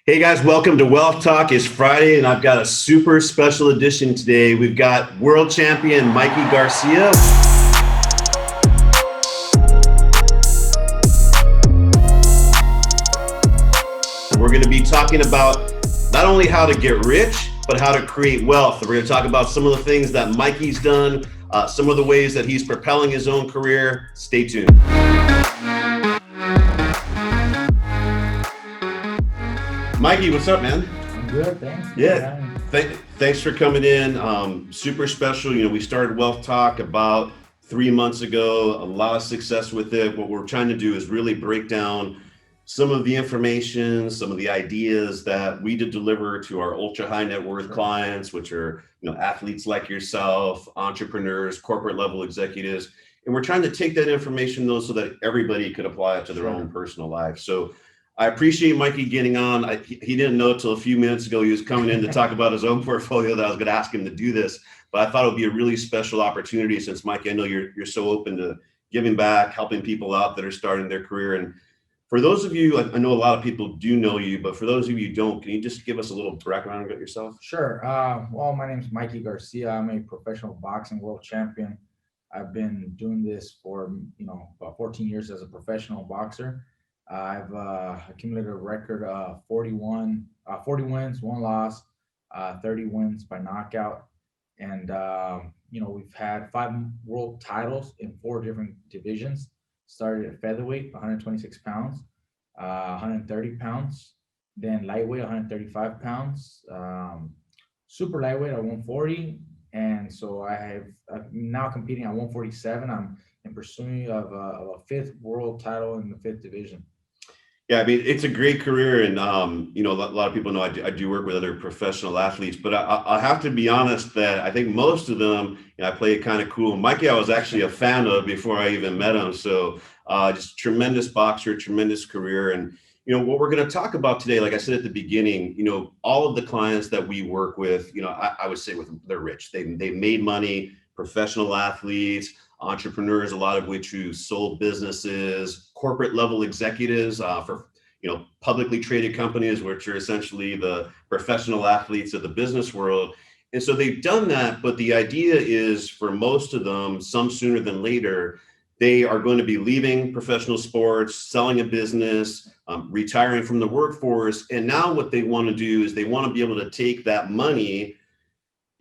Hey guys, welcome to Wealth Talk. It's Friday and I've got a super special edition today. We've got world champion Mikey Garcia. We're going to be talking about not only how to get rich, but how to create wealth. We're going to talk about some of the things that Mikey's done, some of the ways that he's propelling his own career. Stay tuned. Mikey, what's up, man? I'm good, thanks. Yeah, thanks for coming in. Super special. We started Wealth Talk about 3 months ago. A lot of success with it. What we're trying to do is really break down some of the information, some of the ideas that we did deliver to our ultra high net worth clients, which are athletes like yourself, entrepreneurs, corporate level executives. And we're trying to take that information though so that everybody could apply it to their own personal life. So I appreciate Mikey getting on. He didn't know till a few minutes ago he was coming in to talk about his own portfolio that I was going to ask him to do this. But I thought it would be a really special opportunity since, Mikey, I know you're so open to giving back, helping people out that are starting their career. And for those of you, I know a lot of people do know you, but for those of you who don't, can you just give us a little background about yourself? Sure. Well, my name is Mikey Garcia. I'm a professional boxing world champion. I've been doing this for about 14 years as a professional boxer. I've accumulated a record of 40 wins, one loss, 30 wins by knockout. And, we've had 5 world titles in 4 different divisions. Started at featherweight, 126 pounds, 130 pounds, then lightweight, 135 pounds, super lightweight at 140. And so I'm now competing at 147. I'm in pursuit of a 5th world title in the 5th division. Yeah, I mean, it's a great career. And, a lot of people know I do work with other professional athletes, but I have to be honest that I think most of them, I play it kind of cool. Mikey, I was actually a fan of before I even met him. So just tremendous boxer, tremendous career. And, what we're going to talk about today, like I said at the beginning, all of the clients that we work with, I would say they're rich. They made money, professional athletes, entrepreneurs, a lot of which who sold businesses, corporate level executives for publicly traded companies, which are essentially the professional athletes of the business world. And so they've done that, but the idea is for most of them, some sooner than later, they are going to be leaving professional sports, selling a business, retiring from the workforce. And now what they want to do is they want to be able to take that money,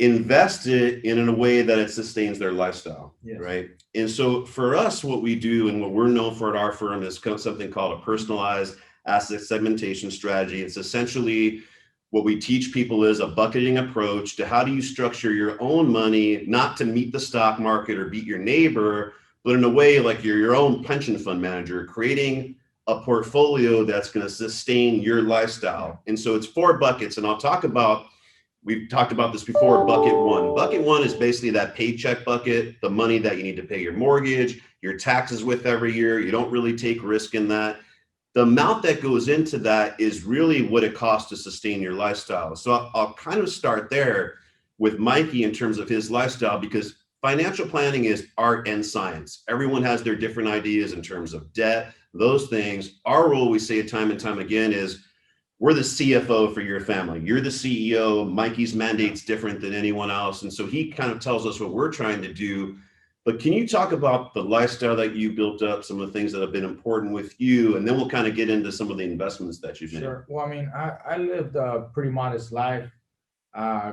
invest it in a way that it sustains their lifestyle, yes. Right? And so for us, what we do and what we're known for at our firm is something called a personalized asset segmentation strategy. It's essentially what we teach people is a bucketing approach to how do you structure your own money, not to meet the stock market or beat your neighbor, but in a way like you're your own pension fund manager, creating a portfolio that's going to sustain your lifestyle. And so it's 4 buckets, and we've talked about this before. Bucket one. Bucket one is basically that paycheck bucket, the money that you need to pay your mortgage, your taxes with every year. You don't really take risk in that. The amount that goes into that is really what it costs to sustain your lifestyle. So I'll kind of start there with Mikey in terms of his lifestyle, because financial planning is art and science. Everyone has their different ideas in terms of debt, those things. Our role, we say it time and time again, is we're the CFO for your family. You're the CEO. Mikey's mandate's different than anyone else. And so he kind of tells us what we're trying to do. But can you talk about the lifestyle that you built up, some of the things that have been important with you, and then we'll kind of get into some of the investments that you've made? Sure. Well, I mean, I lived a pretty modest life.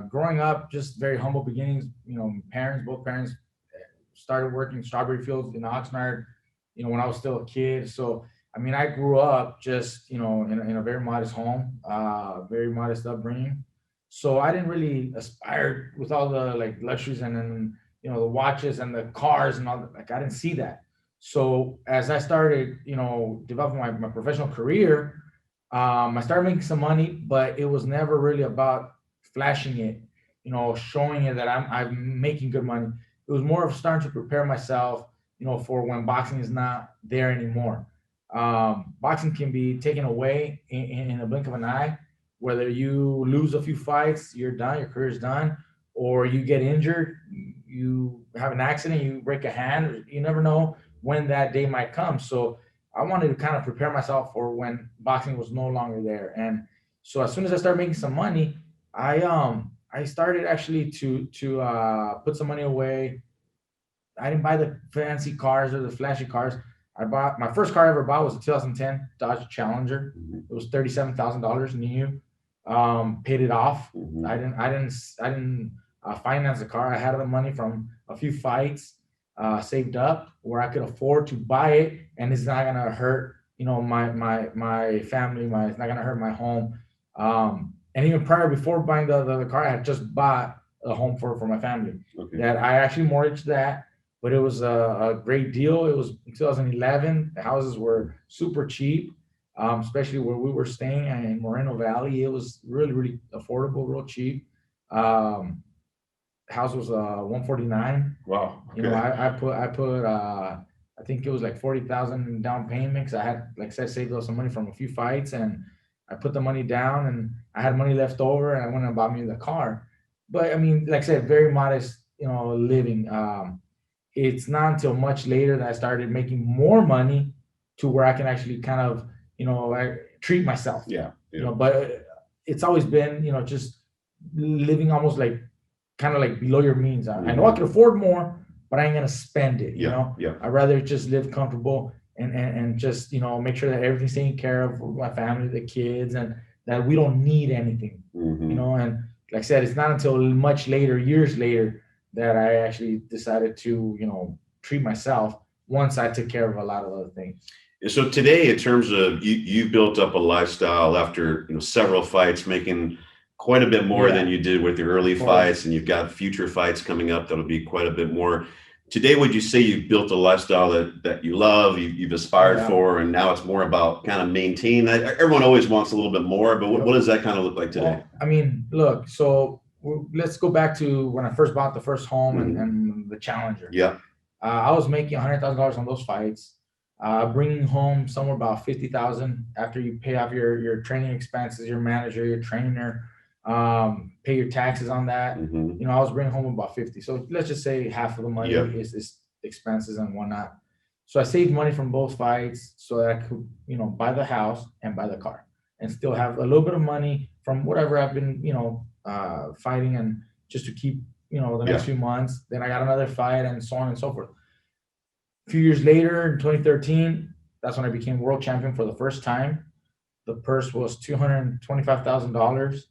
Growing up, just very humble beginnings. Both parents started working strawberry fields in Oxnard, when I was still a kid. So I mean, I grew up just, in a very modest home, very modest upbringing. So I didn't really aspire with all the luxuries and then, the watches and the cars and all that. I didn't see that. So as I started, developing my professional career, I started making some money, but it was never really about flashing it, showing it that I'm making good money. It was more of starting to prepare myself, for when boxing is not there anymore. Boxing can be taken away in a blink of an eye. Whether you lose a few fights, you're done, your career's done, or you get injured, you have an accident, you break a hand, you never know when that day might come. So I wanted to kind of prepare myself for when boxing was no longer there. And So as soon as I started making some money, I started actually to put some money away. I didn't buy the fancy cars or the flashy cars. I bought my first car I ever bought was a 2010 Dodge Challenger. Mhm. It was $37,000 new. Paid it off. Mhm. I didn't finance the car. I had the money from a few fights saved up where I could afford to buy it, and it's not gonna hurt my family. It's not gonna hurt my home. And even prior, before buying the car, I had just bought a home for my family. Okay. That I actually mortgaged that, but it was a great deal. It was in 2011. The houses were super cheap, especially where we were staying in Moreno Valley. It was really, really affordable, real cheap. Um, House was 149. Wow. You know, Okay. I put I think it was like 40,000 down payment because I had, like I said, saved up some money from a few fights, and I put the money down, and I had money left over, and I went and bought me the car. But I mean, like I said, very modest, living. It's not until much later that I started making more money to where I can actually kind of, treat myself. Yeah. Yeah. But it's always been, just living almost like kind of like below your means. I know I can afford more, but I ain't gonna spend it. Yeah. Yeah. I'd rather just live comfortable and just make sure that everything's taken care of with my family, the kids, and that we don't need anything. Mhm. And like I said, it's not until much later, years later, that I actually decided to treat myself once I took care of a lot of other things. So today, in terms of you built up a lifestyle after several fights, making quite a bit more than Yeah. you did with your early Of course. fights, and you've got future fights coming up that'll be quite a bit more. Today, would you say you've built a lifestyle that you love, you've aspired Yeah. for, and now it's more about kind of maintaining that? Everyone always wants a little bit more, but what does that kind of look like today? Well, I mean, look, so let's go back to when I first bought the first home Mhm. and the Challenger. Yeah. I was making $100,000 on those fights, bringing home somewhere about 50,000 after you pay off your training expenses, your manager, your trainer, pay your taxes on that. Mhm. I was bringing home about 50. So let's just say half of the money Yeah. is expenses and whatnot. So I saved money from both fights so that I could, buy the house and buy the car and still have a little bit of money from whatever I've been, fighting, and just to keep, the next Yeah. few months. Then I got another fight and so on and so forth. A few years later, in 2013, that's when I became world champion for the first time. The purse was $225,000.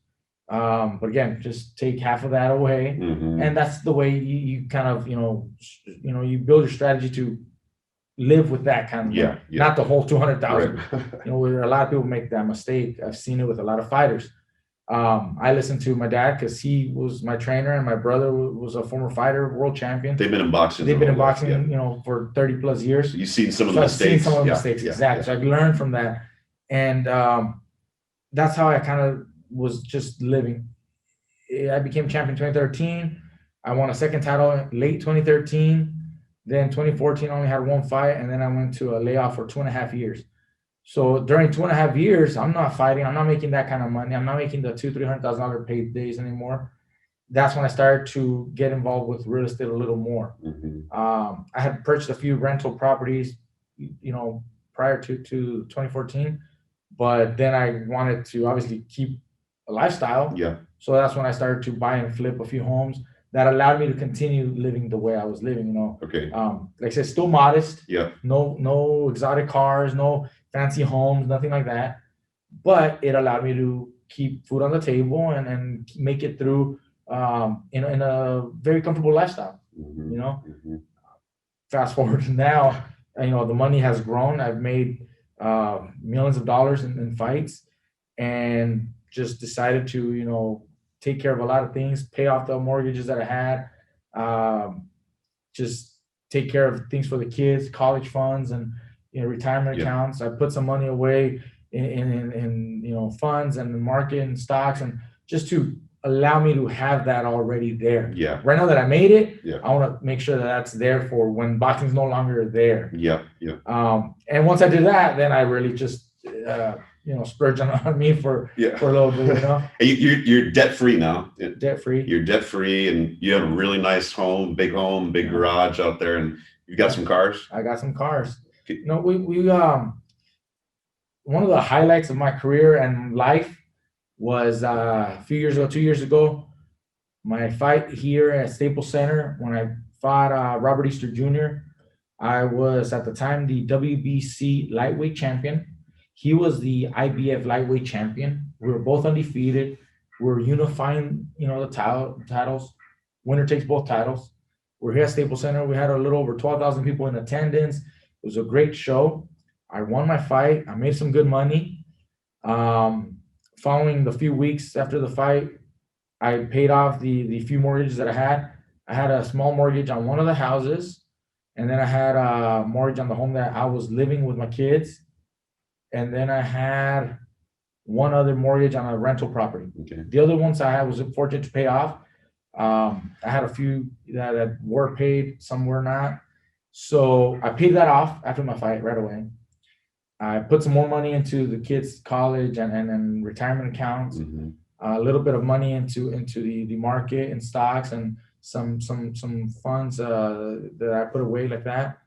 But again, just take half of that away, Mhm. and that's the way you kind of you build your strategy to live with that kind of money, Yeah. Yeah. not the whole 200,000. Right. Where a lot of people make that mistake. I've seen it with a lot of fighters. I listened to my dad because he was my trainer, and my brother was a former fighter, world champion. They've been in boxing. They've been in their whole life, boxing, yeah. for 30 plus years. You've seen some of So the I've seen mistakes. some of the Yeah, mistakes, yeah, exactly. yeah. So I've learned from that, and that's how I kind of was just living. I became champion 2013. I won a second title in late 2013. Then 2014, I only had one fight, and then I went to a layoff for 2.5 years. So during 2.5 years, I'm not fighting. I'm not making that kind of money. I'm not making the $200,000-$300,000 paid days anymore. That's when I started to get involved with real estate a little more. Mhm. I had purchased a few rental properties, prior to 2014, but then I wanted to obviously keep a lifestyle. Yeah. So that's when I started to buy and flip a few homes that allowed me to continue living the way I was living. Okay. Like I said, still modest. Yeah. No exotic cars, no fancy homes, nothing like that. But it allowed me to keep food on the table and make it through in a very comfortable lifestyle. Mhm. Mhm. Fast forward to now, the money has grown. I've made millions of dollars in fights, and just decided to take care of a lot of things, pay off the mortgages that I had, just take care of things for the kids, college funds, and retirement Yeah. accounts. I put some money away in funds and the market and stocks, and just to allow me to have that already there. Yeah. Right now that I made it, Yeah. I want to make sure that that's there for when boxing's no longer there. Yeah. Yeah. And once I did that, then I really just splurge on me for Yeah. a little bit, And you're debt free now. debt free. You're debt free, and you have a really nice home, big Yeah. garage out there, and you've got some cars. I got some cars. Okay. We one of the highlights of my career and life was a few years ago, 2 years ago. My fight here at Staples Center when I fought Robert Easter Jr. I was at the time the WBC lightweight champion. He was the IBF lightweight champion. We were both undefeated. We were unifying, the titles. Winner takes both titles. We're here at Staples Center. We had a little over 12,000 people in attendance. It was a great show. I won my fight. I made some good money. Following the few weeks after the fight, I paid off the few mortgages that I had. I had a small mortgage on one of the houses, and then I had a mortgage on the home that I was living with my kids. And then I had one other mortgage on a rental property. Okay. The other ones I was fortunate to pay off. I had a few that were paid, some were not. So I paid that off after my fight right away. I put some more money into the kids' college and retirement accounts. Mm-hmm. A little bit of money into the market and stocks and some funds that I put away like that.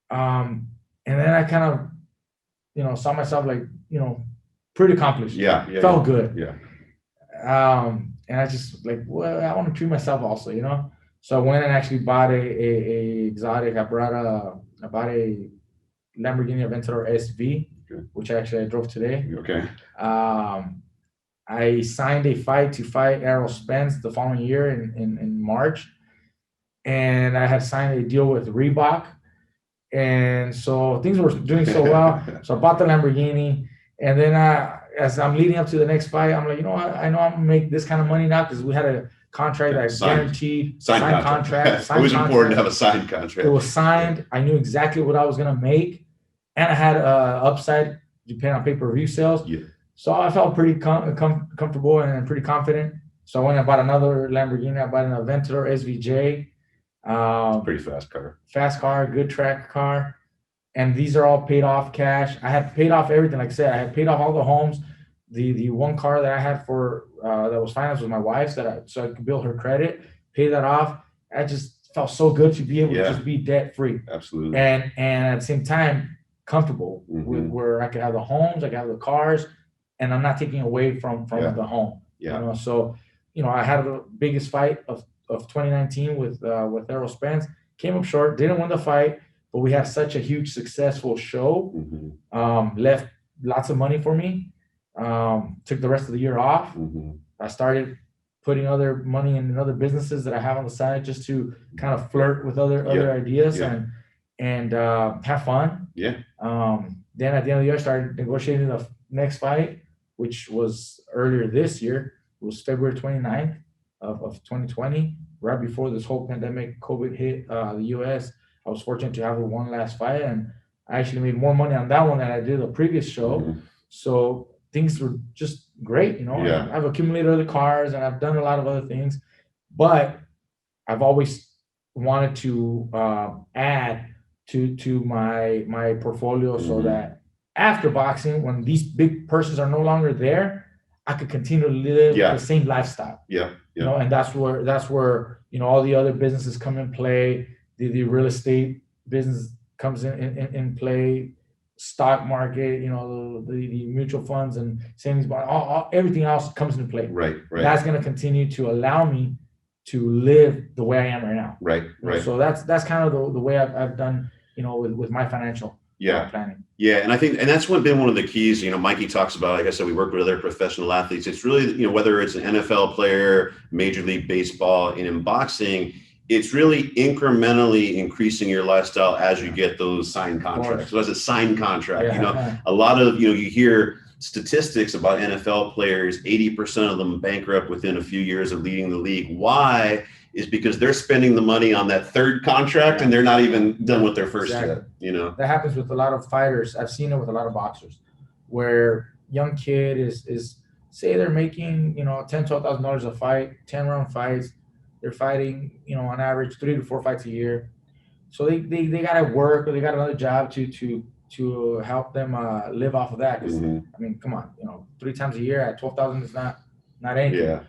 And then I kind of, saw myself like, pretty accomplished. Yeah. Felt good. Yeah. And I just like, well, I want to treat myself also, So I went and actually bought a exotic. I bought a Lamborghini Aventador SV, Okay. which actually I drove today. Okay. I signed a fight to fight Errol Spence the following year in March. And I had signed a deal with Reebok. And so things were doing so well. So I bought the Lamborghini. And then as I'm leading up to the next fight, I'm like, you know what? I know I'm going to make this kind of money now because we had a contract that guaranteed. Signed contract. It was important to have a signed contract. It was signed. I knew exactly what I was going to make. And I had upside depending on pay-per-view sales. Yeah. So I felt pretty comfortable and pretty confident. So I went and bought another Lamborghini. I bought an Aventador SVJ. Pretty fast car. Fast car, good track car. And these are all paid off cash. I had paid off everything. Like I said, I had paid off all the homes. The one car that I had for that was financed was my wife's so I could build her credit, pay that off. I just felt so good to be able to just be debt free. Absolutely. And at the same time, comfortable with where I could have the homes, I could have the cars, and I'm not taking away from the home. Yeah. So I had the biggest fight of 2019 with Errol Spence. Came up short, didn't win the fight, but we had such a huge successful show. Left lots of money for me. Took the rest of the year off. I started putting other money in other businesses that I have on the side just to kind of flirt with other ideas and have fun. Yeah. Then at the end of the year, I started negotiating the next fight, which was earlier this year. It was February 29th of 2020, right before this whole pandemic COVID hit the U.S. I was fortunate to have one last fight, and I actually made more money on that one than I did the previous show. So things were just great, Yeah. I've accumulated other cars and I've done a lot of other things, but I've always wanted to add to my portfolio so that after boxing, when these big purses are no longer there, I could continue to live the same lifestyle. And that's where all the other businesses come in play. The real estate business comes in play, stock market, the mutual funds and savings bond, everything else comes into play. Right. That's going to continue to allow me to live the way I am right now. Right. So that's kind of the way I've done, with my financial planning. Yeah, and I think, and that's been one of the keys. Mikey talks about, like I said, we work with other professional athletes. It's really, whether it's an NFL player, Major League Baseball, and in boxing, it's really incrementally increasing your lifestyle as you get those signed contracts. So as a signed contract, a lot of, you hear statistics about NFL players, 80% of them bankrupt within a few years of leading the league. Why? Is because they're spending the money on that third contract and they're not even done with their first yet, That happens with a lot of fighters. I've seen it with a lot of boxers where young kid is say they're making, $10,000-$12,000 a fight, 10 round fights. They're fighting, on average 3 to 4 fights a year. So they got to work or they got another job to help them live off of that. Because I mean, come on, 3 times a year at 12,000 is not anything. Yeah.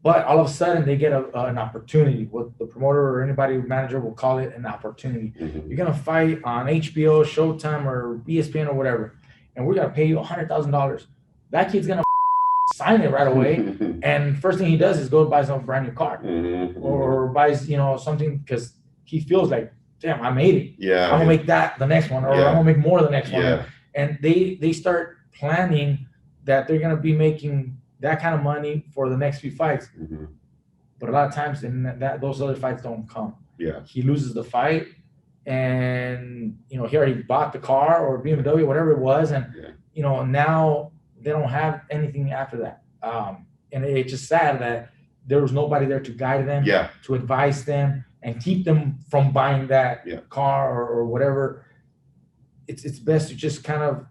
But all of a sudden they get an opportunity. What the promoter or anybody manager will call it an opportunity. You're gonna fight on HBO, Showtime, or ESPN or whatever, and we're gonna pay you $100,000. That kid's gonna sign it right away. And first thing he does is go buy some brand new car, or buys, something, because he feels like, damn, I made it. Yeah. I'm gonna make that the next one, or I'm gonna make more the next one. Yeah. And they start planning that they're gonna be making that kind of money for the next few fights. But a lot of times, those other fights don't come. Yeah. He loses the fight, and he already bought the car or BMW, whatever it was, and now they don't have anything after that. And it's just sad that there was nobody there to guide them, to advise them, and keep them from buying that car or whatever. It's best to just kind of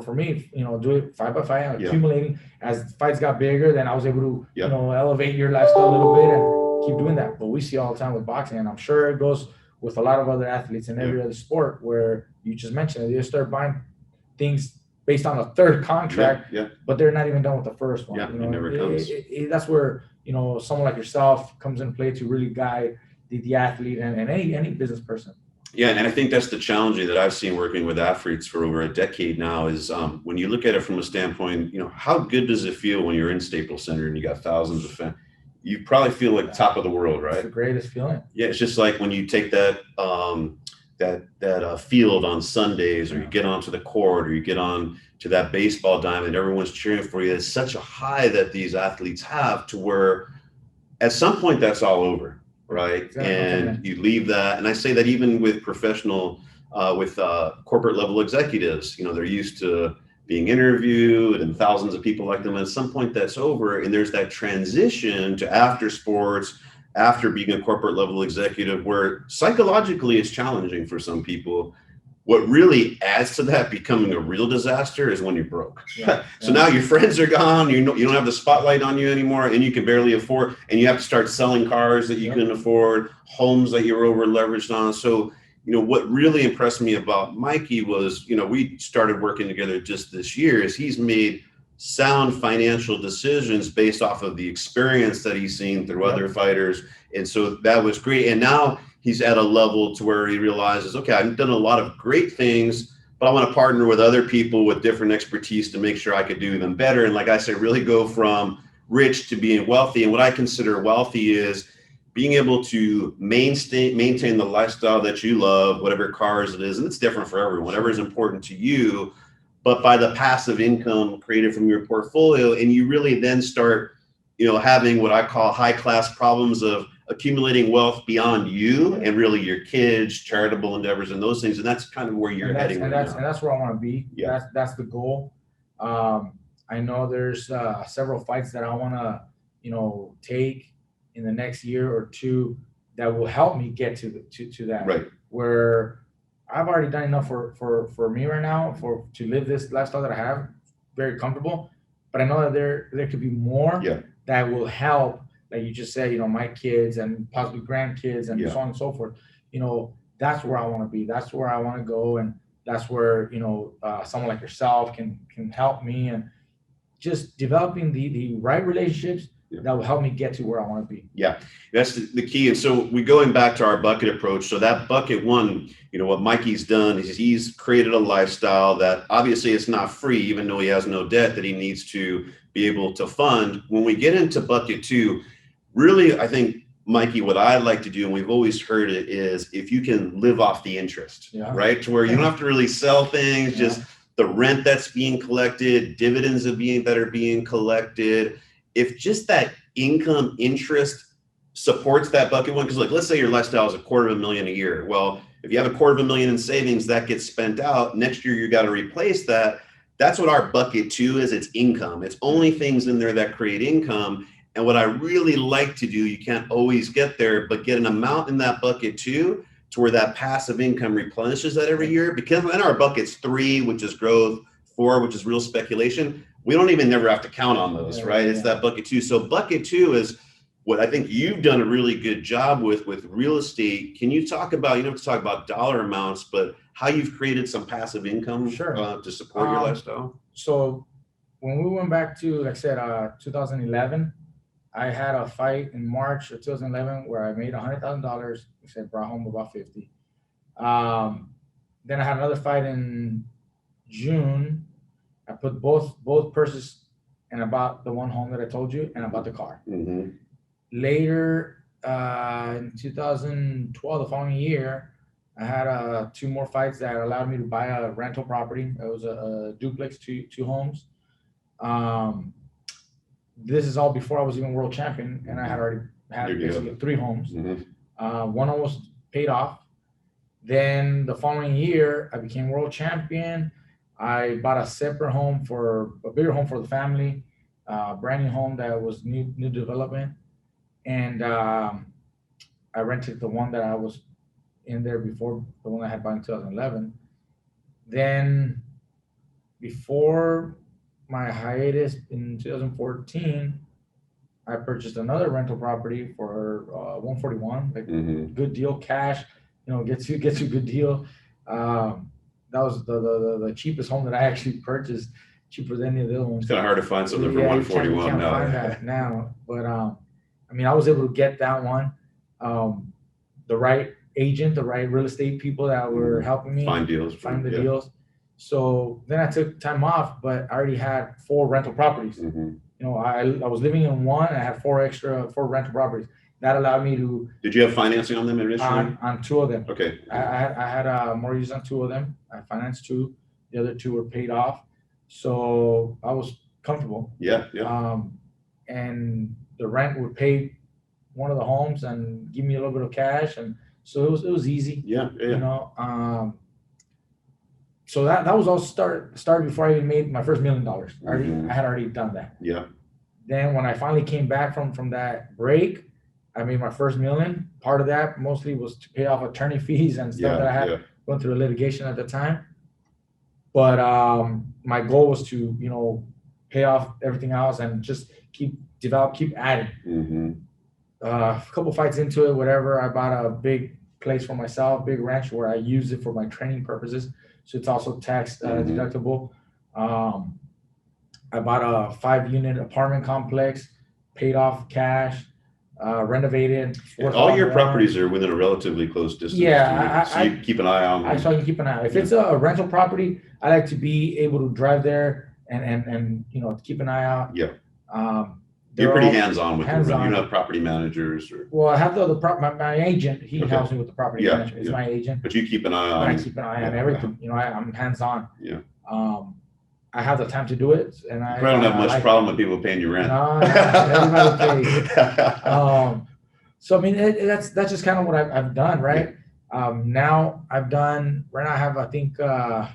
for me, do it fight by fight, accumulating. As fights got bigger, then I was able to elevate your lifestyle a little bit and keep doing that. But we see all the time with boxing, and I'm sure it goes with a lot of other athletes in every other sport, where you just mentioned it, they start buying things based on a third contract, but they're not even done with the first one. It never comes. That's where someone like yourself comes into play to really guide the athlete and any business person. Yeah, and I think that's the challenge that I've seen working with athletes for over a decade now is when you look at it from a standpoint, how good does it feel when you're in Staples Center and you got thousands of fans? You probably feel like top of the world, right? It's the greatest feeling. Yeah, it's just like when you take that field on Sundays, or you get onto the court, or you get on to that baseball diamond, everyone's cheering for you. It's such a high that these athletes have, to where at some point that's all over. Right. Exactly. And you leave that. And I say that even with professional, with corporate level executives, they're used to being interviewed and thousands of people like them. At some point that's over. And there's that transition to after sports, after being a corporate level executive, where psychologically it's challenging for some people. What really adds to that becoming a real disaster is when you're broke. So now your friends are gone, you don't have the spotlight on you anymore, and you can barely afford, and you have to start selling cars that you couldn't afford, homes that you were over leveraged on. So, what really impressed me about Mikey was, we started working together just this year, is he's made sound financial decisions based off of the experience that he's seen through other fighters. And so that was great. And now he's at a level to where he realizes, okay, I've done a lot of great things, but I want to partner with other people with different expertise to make sure I could do them better. And like I said, really go from rich to being wealthy. And what I consider wealthy is being able to maintain the lifestyle that you love, whatever cars it is. And it's different for everyone, whatever is important to you, but by the passive income created from your portfolio. And you really then start, having what I call high class problems of accumulating wealth beyond you and really your kids, charitable endeavors, and those things. And that's kind of where you're heading. And that's where I want to be. That's the goal. I know there's several fights that I want to, take in the next year or two that will help me get to that. Right. Where I've already done enough for me right now to live this lifestyle that I have, very comfortable. But I know that there could be more that will help, like you just said, my kids and possibly grandkids and so on and so forth. That's where I want to be. That's where I want to go, and that's where someone like yourself can help me, and just developing the right relationships that will help me get to where I want to be. Yeah, that's the key. And so we going back to our bucket approach. So that bucket one, what Mikey's done is he's created a lifestyle that obviously it's not free, even though he has no debt that he needs to be able to fund. When we get into bucket two, really, I think, Mikey, what I like to do, and we've always heard it, is if you can live off the interest, right? To where you don't have to really sell things, just the rent that's being collected, dividends that are being collected. If just that income interest supports that bucket one, because let's say your lifestyle is $250,000 a year. Well, if you have $250,000 in savings, that gets spent out. Next year, you got to replace that. That's what our bucket two is. It's income. It's only things in there that create income. And what I really like to do, you can't always get there, but get an amount in that bucket two to where that passive income replenishes that every year. Because in our buckets, 3, which is growth, 4, which is real speculation, we don't even never have to count on those, right? It's that bucket two. So bucket two is what I think you've done a really good job with real estate. Can you talk about, you don't have to talk about dollar amounts, but how you've created some passive income to support your lifestyle? So when we went back to, like I said, 2011, I had a fight in March of 2011 where I made $100,000. I said brought home about 50. Then I had another fight in June I put both purses and I bought the one home that I told you, and I bought the car. Later, in 2012, the following year, I had 2 more fights that allowed me to buy a rental property. It was a duplex, two homes. This is all before I was even world champion, and I had already had basically 3 homes. One almost paid off. Then the following year, I became world champion. I bought a separate home, a bigger home for the family, brand new home that was new development. And I rented the one that I was in there before, the one I had bought in 2011. Then before my hiatus in 2014, I purchased another rental property for 141, like good deal, cash, gets you a good deal. That was the cheapest home that I actually purchased, cheaper than any of the other ones. It's kind of hard to find something for 141 you can't now. Find that now, but I was able to get that one. The right agent, the right real estate people that were helping me find the deals. So then I took time off, but I already had 4 rental properties. I was living in one, and I had 4 rental properties. That allowed me to. Did you have financing on them initially? On 2 of them. Okay. I had mortgages on 2 of them. I financed 2. The other 2 were paid off, so I was comfortable. Yeah. And the rent would pay one of the homes and give me a little bit of cash, and so it was easy. Yeah. So that was all started before I even made my first $1 million. I had already done that. Yeah. Then when I finally came back from that break, I made my first $1 million. Part of that mostly was to pay off attorney fees and stuff that I had going through the litigation at the time. But my goal was to pay off everything else and just keep adding. A couple fights into it, whatever, I bought a big place for myself, big ranch, where I use it for my training purposes. So it's also tax deductible. I bought a 5-unit apartment complex, paid off cash, renovated. All your properties are within a relatively close distance. Yeah, so you keep an eye on them. I try to keep an eye. If it's a rental property, I like to be able to drive there and keep an eye out. Yeah. You're pretty hands-on with them. You don't have property managers Well, I have my agent. He helps me with the property management. It's my agent. But you keep an eye on. I keep an eye on everything. I'm hands-on. Yeah. I have the time to do it, and I don't have much problem with people paying you rent. No, everybody pays. So that's just kind of what I've done, right? Now I've done. Right now I have. I think I've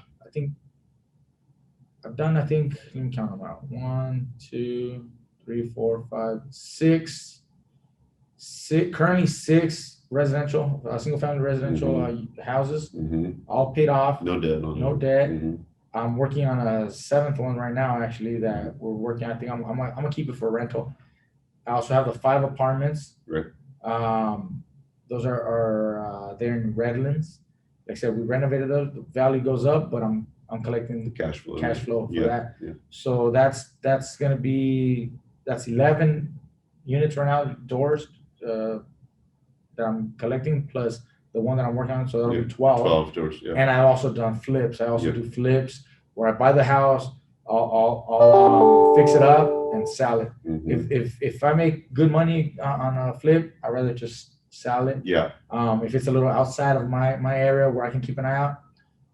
done. Let me count them out. 1, 2, 3, 4, 5, 6. Currently 6 residential, single-family residential houses, all paid off. No debt. No debt. I'm working on a 7th one right now, actually, that we're working. I think I'm gonna keep it for rental. I also have the 5 apartments. Right. Those are they're in Redlands. Like I said, we renovated those. The value goes up, but I'm collecting the cash flow for that. Yeah. So that's gonna be 11 units right now, doors that I'm collecting, plus the one that I'm working on, so that'll be 12. 12 doors, yeah. And I've also done flips. I also do flips where I buy the house, I'll fix it up and sell it. If I make good money on a flip, I'd rather just sell it. Yeah. If it's a little outside of my area where I can keep an eye out,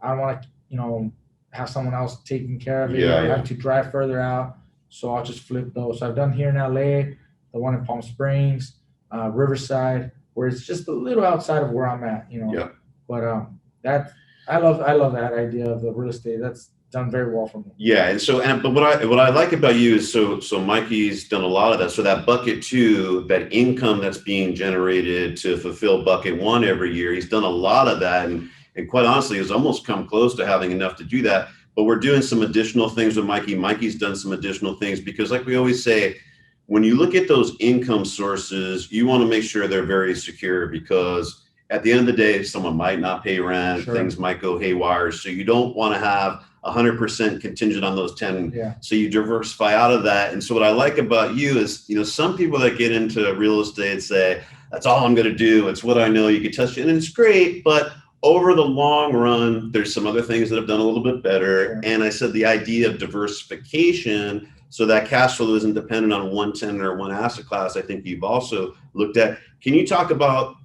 I don't want to have someone else taking care of it. I have to drive further out, so I'll just flip those. So I've done here in LA, the one in Palm Springs, Riverside, where it's just a little outside of where I'm at, But that I love that idea of the real estate. That's done very well for me. Yeah, but what I like about you is so Mikey's done a lot of that. So that bucket 2, that income that's being generated to fulfill bucket 1 every year, he's done a lot of that, and quite honestly, has almost come close to having enough to do that. But we're doing some additional things with Mikey. Mikey's done some additional things because, like we always say, when you look at those income sources, you want to make sure they're very secure, because at the end of the day, someone might not pay rent, things might go haywire. So you don't want to have 100% contingent on those 10. Yeah. So you diversify out of that. And so what I like about you is, some people that get into real estate say, that's all I'm going to do. It's what I know. You can touch it, and it's great. But over the long run, there's some other things that have done a little bit better. Sure. And I said the idea of diversification so that cash flow isn't dependent on one tenant or one asset class, I think you've also looked at. Can you talk about,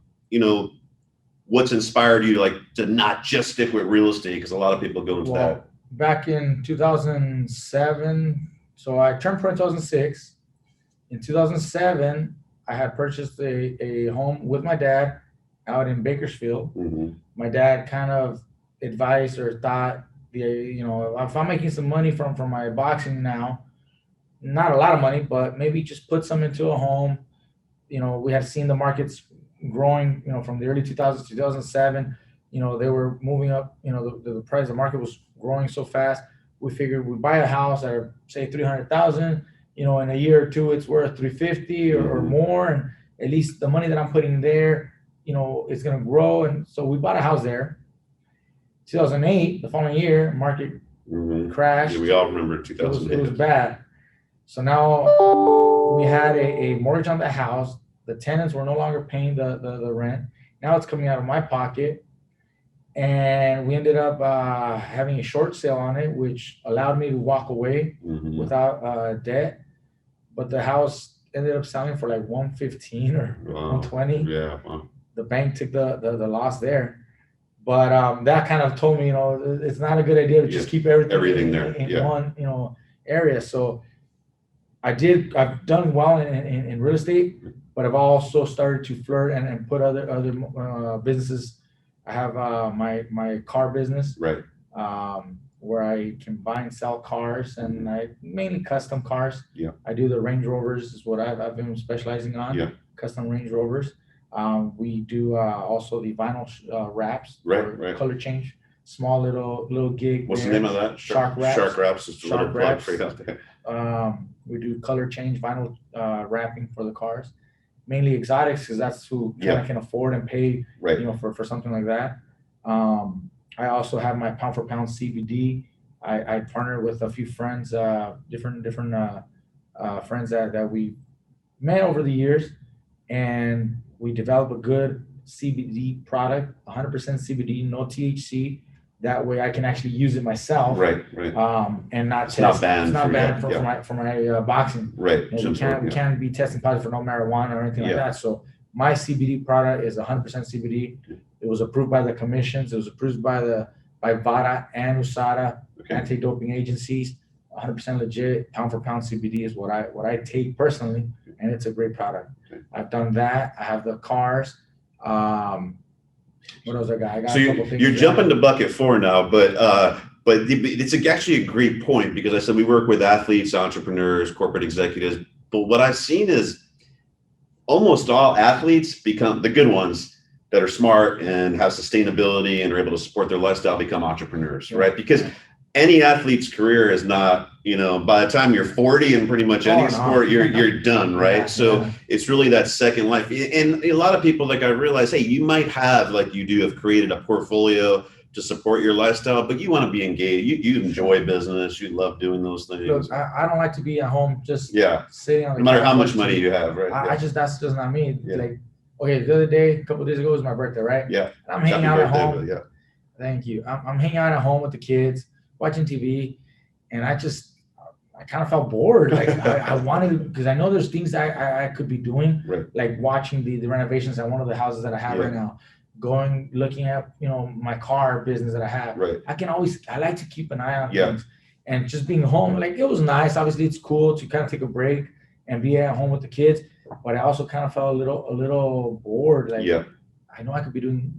what's inspired you to not just stick with real estate? Because a lot of people go into that. Back in 2007, so I turned pro in 2006. In 2007, I had purchased a home with my dad out in Bakersfield. Mm-hmm. My dad kind of advised or thought, if I'm making some money from my boxing now, not a lot of money, but maybe just put some into a home. We had seen the markets growing, from the early 2000s, 2007. They were moving up. The price of the market was growing so fast. We figured we'd buy a house at say 300,000. In a year or two, it's worth 350 or more, and at least the money that I'm putting there, it's gonna grow. And so we bought a house there. 2008, the following year, market crashed. Yeah, we all remember 2008. It was bad. So now we had a mortgage on the house. The tenants were no longer paying the rent. Now it's coming out of my pocket. And we ended up having a short sale on it, which allowed me to walk away without debt. But the house ended up selling for like 115 or 120. Yeah. Wow. The bank took the loss there. But that kind of told me, it's not a good idea to just keep everything there in one, area. So I've done well in real estate, but I've also started to flirt and put other businesses. I have my car business, right, where I can buy and sell cars, and I mainly custom cars. Yeah, I do the Range Rovers is what I've been specializing on. Yeah, custom Range Rovers. We do also the vinyl wraps, right, color change, small little gig. What's the name of that? Shark wraps. Shark wraps is a little plug for you out there. We do color change vinyl wrapping for the cars, mainly exotics, because that's who kind of can afford and pay, for something like that. I also have my pound for pound CBD. I partner with a few friends, different friends that we met over the years, and we develop a good CBD product, 100% CBD, no THC. That way, I can actually use it myself, right, and not it's test. not banned. It's not banned for my boxing. Right. We can't be testing positive for no marijuana or anything like that. So my CBD product is 100% CBD. It was approved by the commissions. It was approved by VADA and USADA, anti-doping agencies. 100% legit. Pound for pound CBD is what I take personally, and it's a great product. I've done that. I have the cars. What else I got? So you're jumping to bucket 4 now, but it's actually a great point, because I said we work with athletes, entrepreneurs, corporate executives. But what I've seen is almost all athletes become the good ones that are smart and have sustainability and are able to support their lifestyle, become entrepreneurs, right? Because any athlete's career is not, by the time you're 40 in pretty much any sport, you're done, right? So it's really that second life. And a lot of people, I realize, hey, you might have, you have created a portfolio to support your lifestyle, but you want to be engaged. You enjoy business. You love doing those things. Look, I don't like to be at home just sitting on the no matter how much money you have, right? That's just not me. The other day, a couple of days ago, was my birthday, right? Yeah. And I'm hanging out at home. Thank you. I'm hanging out at home with the kids, watching TV, and I kind of felt bored. I wanted, because I know there's things that I could be doing, like watching the renovations at one of the houses that I have right now, looking at, my car business that I have. Right. I like to keep an eye on things, and just being home, it was nice. Obviously, it's cool to kind of take a break and be at home with the kids, but I also kind of felt a little bored. I know I could be doing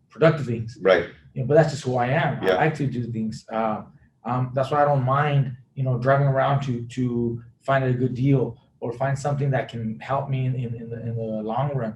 productive things. Right. But that's just who I am. I like to do things. That's why I don't mind, driving around to find a good deal or find something that can help me in the long run.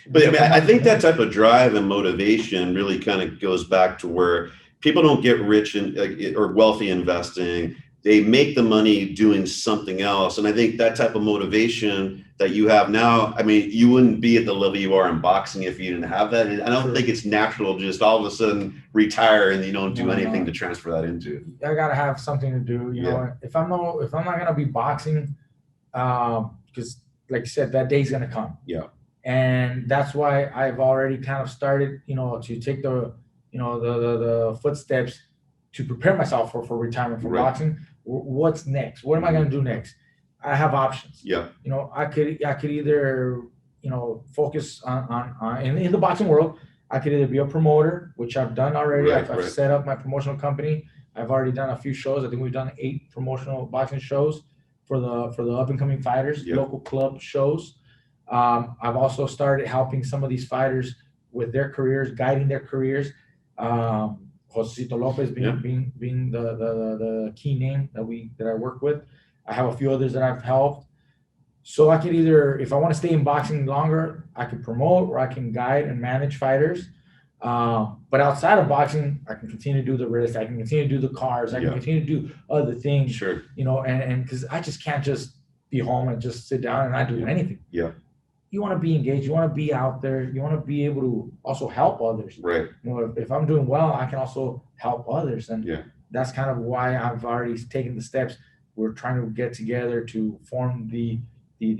But I think that type of drive and motivation really kind of goes back to where people don't get rich or wealthy investing. They make the money doing something else. And I think that type of motivation that you have now, you wouldn't be at the level you are in boxing if you didn't have that. And I don't think it's natural to just all of a sudden retire and you don't do anything to transfer that into. I gotta have something to do. If I'm not gonna be boxing, because like you said, that day's gonna come. Yeah. And that's why I've already kind of started, to take the footsteps to prepare myself for retirement from Right. boxing. What's next? What am I going to do next? I have options. Yeah. I could either, focus on in the boxing world. I could either be a promoter, which I've done already. Right, I've right. set up my promotional company. I've already done a few shows. I think we've done 8 promotional boxing shows for the up and coming fighters, Yep. local club shows. I've also started helping some of these fighters with their careers, guiding their careers. Josecito Lopez being the key name that I work with. I have a few others that I've helped. So I could either, if I want to stay in boxing longer, I can promote or I can guide and manage fighters. But outside of boxing, I can continue to do the wrist. I can continue to do the cars. I can continue to do other things. Sure. And because I just can't just be home and just sit down and not do anything. Yeah. You want to be engaged. You want to be out there. You want to be able to also help others. Right. If I'm doing well, I can also help others. And Yeah. that's kind of why I've already taken the steps. We're trying to get together to form the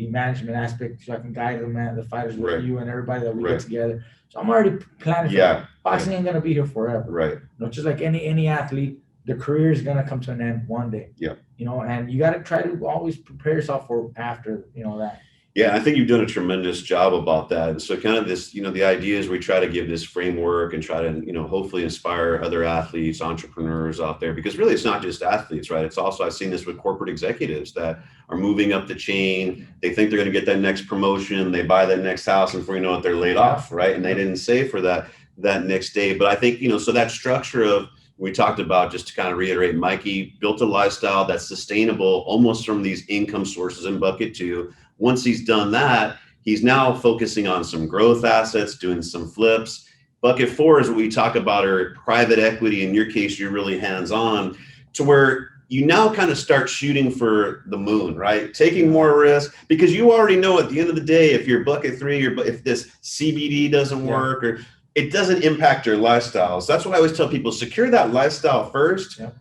management aspect, so I can guide the fighters with Right. you and everybody that we Right. get together. So I'm already planning for Yeah. that. Boxing ain't gonna be here forever. Right. Just like any athlete, the career is gonna come to an end one day. Yeah. And you gotta try to always prepare yourself for after, that. Yeah, I think you've done a tremendous job about that. And so kind of this, the idea is we try to give this framework and try to, hopefully inspire other athletes, entrepreneurs out there, because really it's not just athletes, right? It's also, I've seen this with corporate executives that are moving up the chain. They think they're going to get that next promotion. They buy that next house, and before you know it, they're laid off, right? And they didn't save for that next day. But I think, so that structure of, we talked about, just to kind of reiterate, Mikey built a lifestyle that's sustainable almost from these income sources in bucket 2. Once he's done that, he's now focusing on some growth assets, doing some flips. Bucket 4 is what we talk about, or private equity. In your case, you're really hands-on, to where you now kind of start shooting for the moon, right? Taking more risk, because you already know at the end of the day, if you're bucket 3, or if this CBD doesn't work, or it doesn't impact your lifestyle. So that's what I always tell people: secure that lifestyle first. Yeah.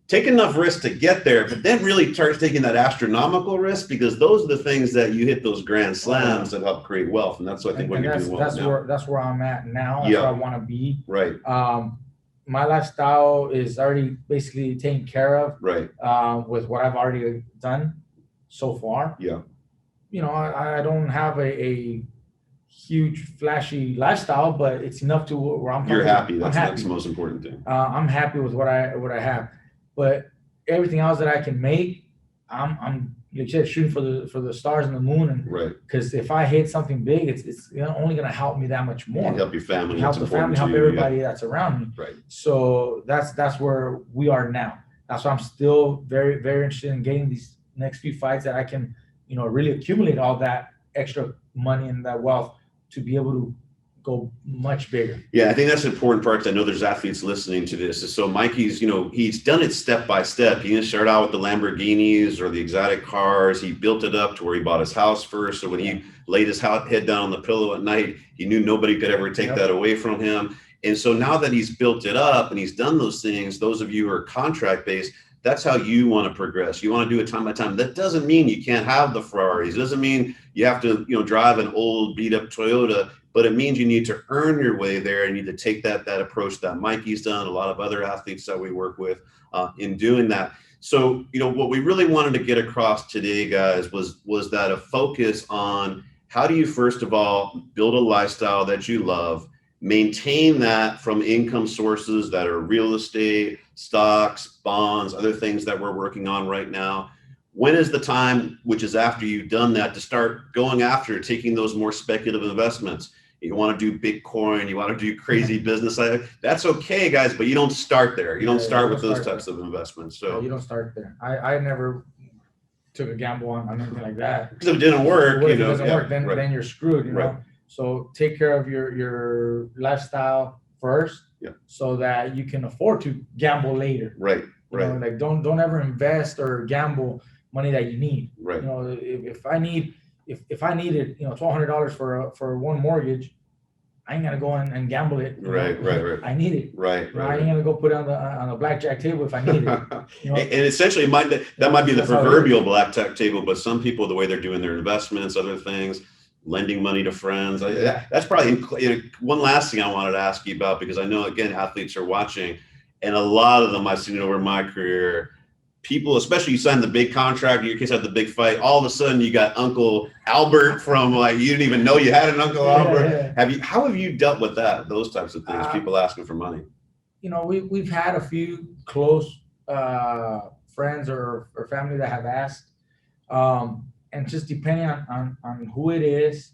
Take enough risk to get there, but then really start taking that astronomical risk, because those are the things that you hit those grand slams that help create wealth. And that's what I think what you're doing well now. That's where I'm at now. That's where I want to be. Right. My lifestyle is already basically taken care of. Right. With what I've already done so far. Yeah. I don't have a huge flashy lifestyle, but it's enough to where I'm. You're happy. That's the most important thing. I'm happy with what I have. But everything else that I can make, I'm like you said, shooting for the stars and the moon, and right. Because if I hit something big, it's only going to help me that much more. Help your family, help the family, help everybody that's around me. Right. So that's where we are now. That's why I'm still very, very interested in getting these next few fights that I can, really accumulate all that extra money and that wealth to be able to go much bigger. Yeah, I think that's an important part, because I know there's athletes listening to this. So Mikey's, he's done it step by step. He didn't start out with the Lamborghinis or the exotic cars. He built it up to where he bought his house first. So when he laid his head down on the pillow at night, he knew nobody could ever take that away from him. And so now that he's built it up and he's done those things, those of you who are contract based, that's how you want to progress. You want to do it time by time. That doesn't mean you can't have the Ferraris. It doesn't mean you have to, drive an old beat up Toyota. But it means you need to earn your way there. You need to take that approach that Mikey's done, a lot of other athletes that we work with in doing that. So, what we really wanted to get across today, guys, was that a focus on how do you, first of all, build a lifestyle that you love, maintain that from income sources that are real estate, stocks, bonds, other things that we're working on right now. When is the time, which is after you've done that, to start going after taking those more speculative investments? You want to do Bitcoin, you want to do crazy business. That's okay, guys, but you don't start there. You don't start with those types of investments. So you don't start there. I never took a gamble on anything like that. Because if it didn't work, if it doesn't work, then you're screwed. Right. So take care of your lifestyle first, so that you can afford to gamble later. Right. Like don't ever invest or gamble money that you need. Right. If I needed $1,200 for one mortgage, I ain't gonna go and gamble it. Right. I need it. Right. I ain't gonna go put it on a blackjack table if I need it. And essentially, that might be the proverbial blackjack table, but some people, the way they're doing their investments, other things, lending money to friends. That's probably one last thing I wanted to ask you about, because I know, again, athletes are watching, and a lot of them I've seen over my career, people, especially you sign the big contract, in your case had the big fight, all of a sudden you got Uncle Albert from, like, you didn't even know you had an Uncle Albert. How have you dealt with those types of things, people asking for money? We've had a few close friends or family that have asked, and just depending on who it is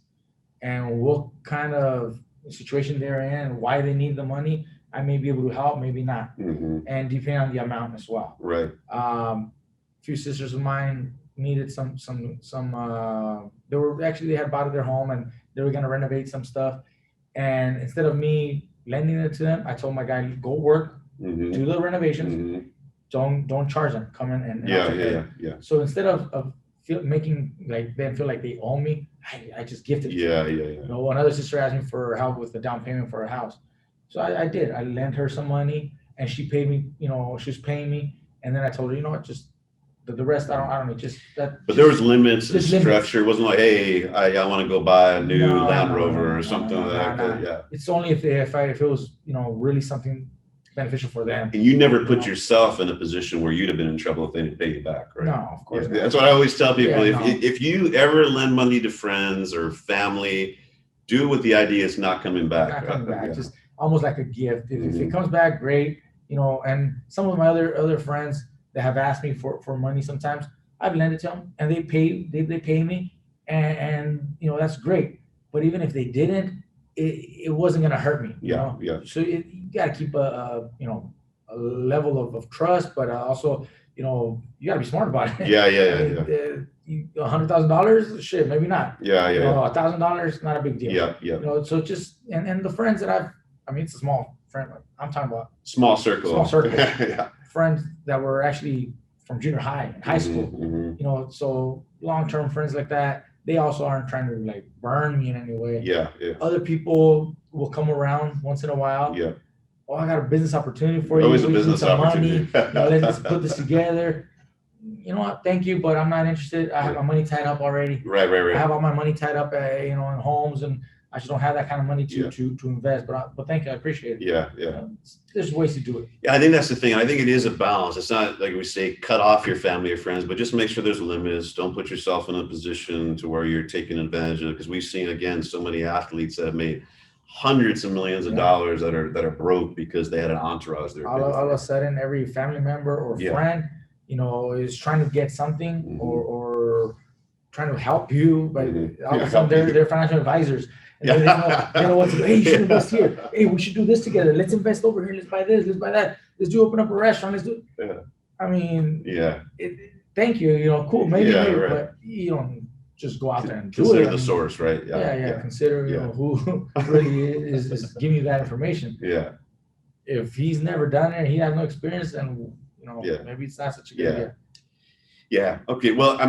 and what kind of situation they're in, why they need the money, I may be able to help, maybe not, and depending on the amount as well. Right. A few sisters of mine needed some. They had bought their home and they were gonna renovate some stuff, and instead of me lending it to them, I told my guy, go work, do the renovations, don't charge them, come in and yeah. So instead of making like them feel like they owe me, I just gifted it. Yeah. Another sister asked me for help with the down payment for a house, so I did. I lent her some money and she paid me. She was paying me, and then I told her, just the rest I don't need, just that. But there was limits and structure. It wasn't like, hey, I want to go buy a new Land Rover or something like that. Yeah. It's only if it was really something beneficial for them. And you never put yourself in a position where you'd have been in trouble if they didn't pay you back, right? No, of course not. That's what I always tell people. If you ever lend money to friends or family, do it with the idea it's not coming back. Not coming back. Just almost like a gift. If it comes back, great. And some of my other friends that have asked me for money, sometimes I've lent it to them and they pay me, and that's great. But even if they didn't, it wasn't gonna hurt me. Yeah. So you got to keep a level of trust, but also you got to be smart about it. Yeah. $100,000, shit, maybe not. Yeah. $1,000, not a big deal. Yeah. So just and the friends that it's a small friend. I'm talking about small circle. Yeah. Friends that were actually from junior high and high school. So long-term friends like that, they also aren't trying to like burn me in any way. Yeah. Other people will come around once in a while. Yeah. Oh, I got a business opportunity for you. Always a business opportunity. Money. Let's put this together. You know what? Thank you, but I'm not interested. I have my money tied up already. Right. I have all my money tied up, in homes, and I just don't have that kind of money to invest. But thank you, I appreciate it. Yeah. There's ways to do it. Yeah, I think that's the thing. I think it is a balance. It's not like we say cut off your family or friends, but just make sure there's limits. Don't put yourself in a position to where you're taking advantage of it, because we've seen, again, so many athletes that have made hundreds of millions of dollars that are broke because they had an entourage. All of a sudden, every family member or friend, is trying to get something or trying to help you, but all of a sudden they're financial advisors. And they know what to do. Hey, you should invest here. Hey, we should do this together. Let's invest over here. Let's buy this. Let's buy that. Let's open up a restaurant. Let's do. I mean, thank you. Cool. Maybe, but you don't just go out there and do it. Consider the source, right? Yeah. Consider who really is giving you that information. Yeah. If he's never done it, he has no experience, and maybe it's not such a good idea. Yeah. Okay. Well,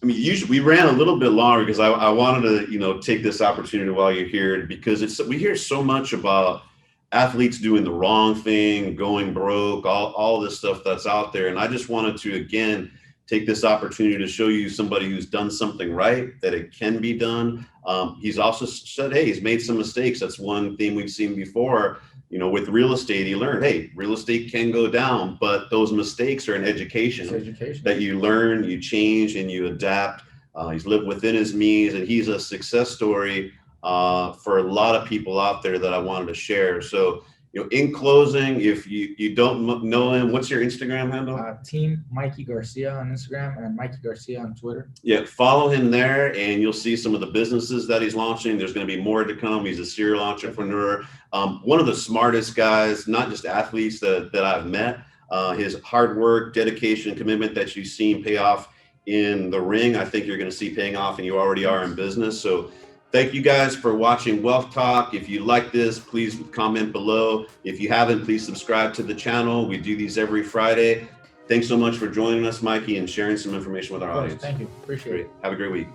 usually we ran a little bit longer because I wanted to, take this opportunity while you're here, because we hear so much about athletes doing the wrong thing, going broke, all this stuff that's out there. And I just wanted to, again, take this opportunity to show you somebody who's done something right, that it can be done. He's also said, hey, he's made some mistakes. That's one thing we've seen before. With real estate, he learned, hey, real estate can go down, but those mistakes are an education. That you learn, you change, and you adapt. He's lived within his means, and he's a success story for a lot of people out there that I wanted to share. So, in closing, if you don't know him, what's your Instagram handle? Team Mikey Garcia on Instagram and Mikey Garcia on Twitter. Yeah, follow him there, and you'll see some of the businesses that he's launching. There's going to be more to come. He's a serial entrepreneur. One of the smartest guys, not just athletes that I've met. His hard work, dedication, commitment that you've seen pay off in the ring, I think you're going to see paying off, and you already are in business. So thank you guys for watching Wealth Talk. If you like this, please comment below. If you haven't, please subscribe to the channel. We do these every Friday. Thanks so much for joining us, Mikey, and sharing some information with our audience. Thank you. Appreciate it. Have a great week.